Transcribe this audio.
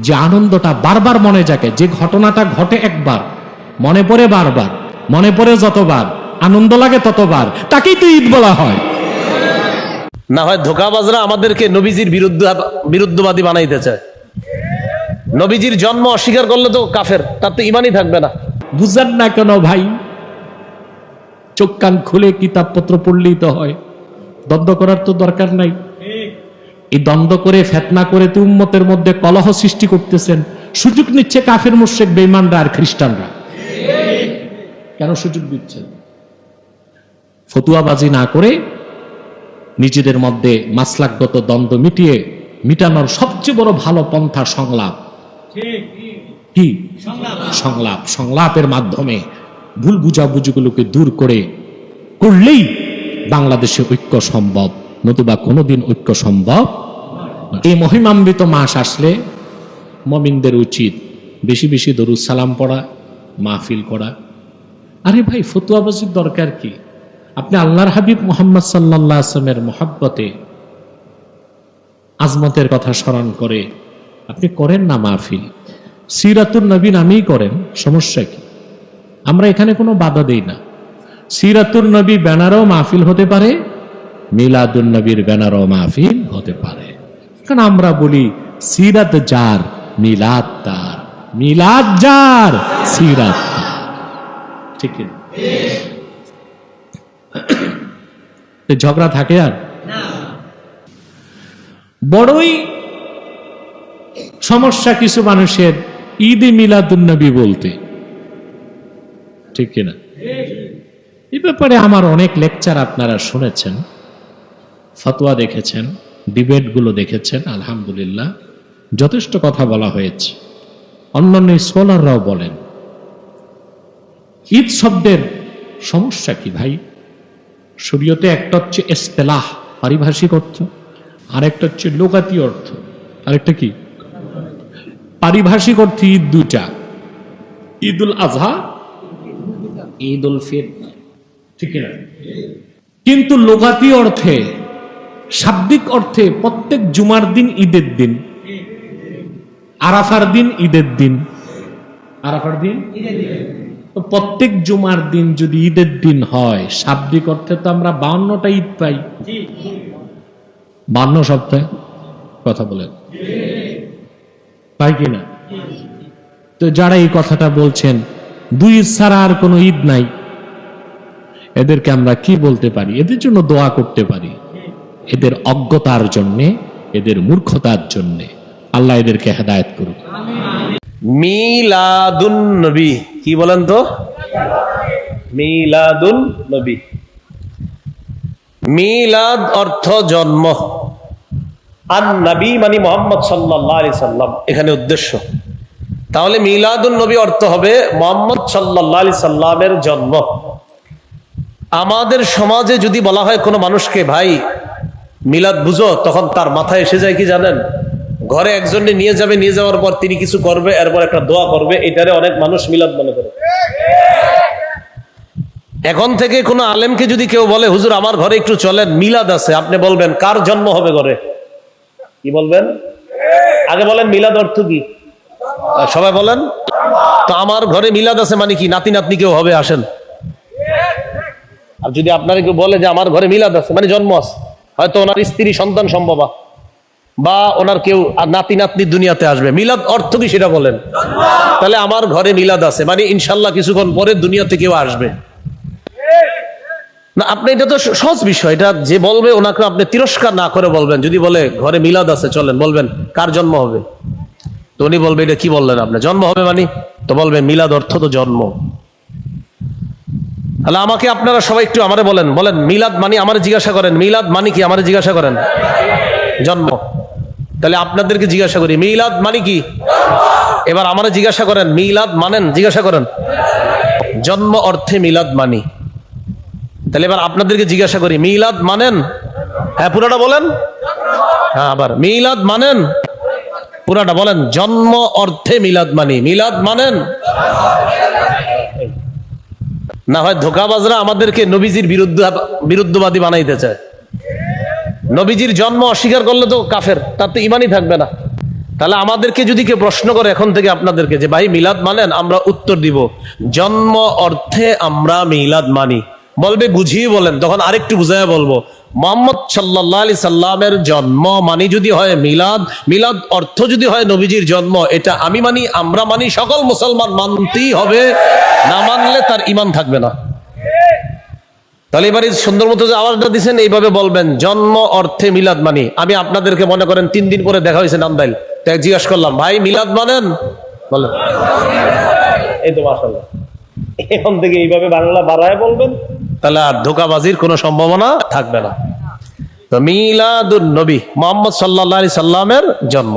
যে আনন্দটা বারবার মনে জাগে, যে ঘটনাটা ঘটে একবার মনে পড়ে বারবার, মনে পড়ে যতবার আনন্দ লাগে ততবার, তাকেই তো ঈদ বলা হয়। না হয় ধোঁকাবাজরা আমাদেরকে নবীজির বিরুদ্ধবাদী বানাইতে চায়। নবীজির জন্ম অস্বীকার করলে তো কাফের, তার তো ইমানই থাকবে না। বুঝেন না কেন ভাই? চোখ কান খুলে কিতাবপত্র পড়লেই তো হয়, দ্বন্দ্ব করার তো দরকার নাই। এই দ্বন্দ্ব করে ফেতনা করে তো উম্মতের মধ্যে কলহ সৃষ্টি করতেছেন। সুযোগ নিচ্ছে কাফের মুশরিক বেঈমানরা আর খ্রিস্টানরা। কেন সুযোগ দিচ্ছেন? ফতুয়াবাজি না করে নিজেদের মধ্যে মাসলাকগত দ্বন্দ্ব মিটানোর সবচেয়ে বড় ভালো পন্থা সংলাপ। কি সংলাপ? সংলাপের মাধ্যমে ভুল বুঝাবুঝিগুলোকে দূর করলেই বাংলাদেশে ঐক্য সম্ভব, নতুবা কোনোদিন ঐক্য সম্ভব। এই মহিমান্বিত মাস আসলে মুমিনদের উচিত বেশি বেশি দরুদ সালাম পড়া, মাহফিল করা। আরে ভাই, ফতুয়াবাজির দরকার কি? আপনি আল্লাহর হাবিব মুহাম্মদ সাল্লাল্লাহু আলাইহি ওয়াসাল্লামের মহব্বতে আজমতের কথা স্মরণ করে আপনি করেন না মাহফিল। সিরাতুন নবী নামেই করেন, সমস্যা কি? আমরা এখানে কোনো বাধা দেই না। সিরাতুন নবী ব্যানারও মাহফিল হতে পারে, মিলাদুন নবীর ব্যানারও মাহফিল হতে পারে। কারণ আমরা বলি সিরাত যার মিলাদ তার, মিলাদ যার সিরাত তার। ঠিক না? ঝগড়া থাকে আর? বড়ই সমস্যা কিছু মানুষের ঈদে মিলাদুন নবী বলতে, ঠিক কিনা? এই ব্যাপারে আমার অনেক লেকচার আপনারা শুনেছেন, ফতোয়া দেখেছেন, ডিবেটগুলো দেখেছেন। আলহামদুলিল্লাহ, যথেষ্ট কথা বলা হয়েছে। অন্যান্য স্কলাররাও বলেন। ঈদ শব্দের সমস্যা কি ভাই? শরীয়তে একটা হচ্ছে ইসতিলাহ, পারিভাষিক অর্থ, আরেকটা হচ্ছে লোকাতি অর্থ, আরেকটা কি পারিভাষিক অর্থে। ঈদ দুটা, ঈদুল আজহা, ঈদুল ফিতর, ঠিক না? কিন্তু লোকাতি অর্থে, শাব্দিক অর্থে প্রত্যেক জুমার দিন ঈদের দিন, আরাফার দিন ঈদের দিন, আরাফার দিন তো প্রত্যেক জুমার দিন যদি ঈদের দিন হয়, শাব্দিক অর্থে তো আমরা 52টা ঈদ পাই। 52 সপ্তাহে কথা বলেন, পাই কিনা? তো যারা এই কথাটা বলছেন দুই ঈদ ছাড়া আর কোনো ঈদ নাই, এদেরকে আমরা কি বলতে পারি? এদের জন্য দোয়া করতে পারি। এদের অজ্ঞতার জন্যে, এদের মূর্খতার জন্যে আল্লাহ এদেরকে হেদায়েত করুন। মিলাদুন নবী কি বলেন তো? মিলাদুন নবী, মিলাদ অর্থ জন্ম, আর নবী মানে মুহাম্মদ সাল্লাল্লাহু আলাইহি সাল্লাম এখানে উদ্দেশ্য। তাহলে মিলাদুন নবী অর্থ হবে মুহাম্মদ সাল্লাল্লাহু আলাইহি সাল্লামের জন্ম। আমাদের সমাজে যদি বলা হয় কোনো মানুষকে ভাই মিলাদ বুঝো, তখন তার মাথায় এসে যায় কি জানেন? ঘরে একজনে নিয়ে যাবে, নিয়ে যাওয়ার পর তিনি কিছু করবে, এরপর একটা দোয়া করবে। এটারে অনেক মানুষ মিলাদ মনে করে। এখন থেকে কোনো আলেমকে যদি কেউ বলে হুজুর আমার ঘরে একটু চলেন, মিলাদ আছে, আপনি বলবেন কার জন্ম হবে ঘরে? কি বলবেন? আগে বলেন মিলাদ অর্থ কি? সবাই বলেন তো। আমার ঘরে মিলাদ আছে মানে কি? নাতি নাতনি কেউ হবে, আসেন। আর যদি আপনারা কেউ বলে যে আমার ঘরে মিলাদ আছে মানে জন্ম আছে, হয়তো ওনার স্ত্রী সন্তান সম্ভবা, বা ওনার কেউ নাতি নাতনি দুনিয়াতে আসবে। মিলাদ অর্থ কি সেটা বলেন। তাহলে আমার ঘরে মিলাদ আছে মানে ইনশাল্লাহ কিছুক্ষণ পরে দুনিয়াতে কেউ আসবে না। আপনি এটা তো সহজ বিষয়, এটা যে বলবে ওনাকে আপনি তিরস্কার না করে বলবেন। যদি বলে ঘরে মিলাদ আছে চলেন, বলবেন কার জন্ম হবে? তো উনি বলবে এটা কি বললেন আপনি? জন্ম হবে মানে? তো বলবেন মিলাদ অর্থ তো জন্ম। তাহলে আমাকে আপনারা সবাই একটু আমারে বলেন, বলেন মিলাদ মানে, আমারে জিজ্ঞাসা করেন মিলাদ মানে কি? আমারে জিজ্ঞাসা করেন জন্ম। তাহলে আপনাদেরকে জিজ্ঞাসা করি মিলাদ মানে কি? এবার আমারে জিজ্ঞাসা করেন মিলাদ মানেন? জিজ্ঞাসা করেন জন্ম অর্থে মিলাদ মানি। তাহলে এবার আপনাদেরকে জিজ্ঞাসা করি মিলাদ মানেন? হ্যাঁ পুরাটা বলেন। হ্যাঁ আবার মিলাদ মানেন? পুরাটা বলেন। জন্ম অর্থে মিলাদ মানি। মিলাদ মানেন? না হয় ধোঁকাবাজরা আমাদেরকে নবীজির বিরুদ্ধবাদী বানাইতে চায়। নবীজির জন্ম অস্বীকার করলে তো কাফের, তার তো ইমানই থাকবে না। তাহলে আমাদেরকে যদি কেউ প্রশ্ন করে এখন থেকে আপনাদেরকে যে ভাই মিলাদ মানেন, আমরা উত্তর দিব জন্ম অর্থে আমরা মিলাদ মানি। বলবে বুঝিয়ে বলেন, তখন আরেকটু বুঝায় বলবো মুহাম্মদ সাল্লাল্লাহু আলাইহি সাল্লামের জন্ম মানি যদি হয় মিলাদ, মিলাদ অর্থ যদি হয় নবীজির জন্ম, এটা আমি মানি, আমরা মানি, সকল মুসলমান মানতেই হবে, না মানলে তার ঈমান থাকবে না। তাহলে এবারে সুন্দর মতো যে আওয়াজটা দিচ্ছেন এইভাবে বলবেন জন্ম অর্থে মিলাদ মানি। আমি আপনাদেরকে মনে করেন 3 দিন পরে দেখা হয়েছে নান্দাইল, তাই জিজ্ঞাসা করলাম ভাই মিলাদ মানেন, বলেন এই তো মাশাআল্লাহ। এখন থেকে এইভাবে বাংলা বাড়ায় বলবেন, তাহলে আর ধোঁকাবাজির কোনো সম্ভাবনা থাকবে না। তো মিলাদুন নবী মুহাম্মদ সাল্লাল্লাহু আলাইহি সাল্লামের জন্ম।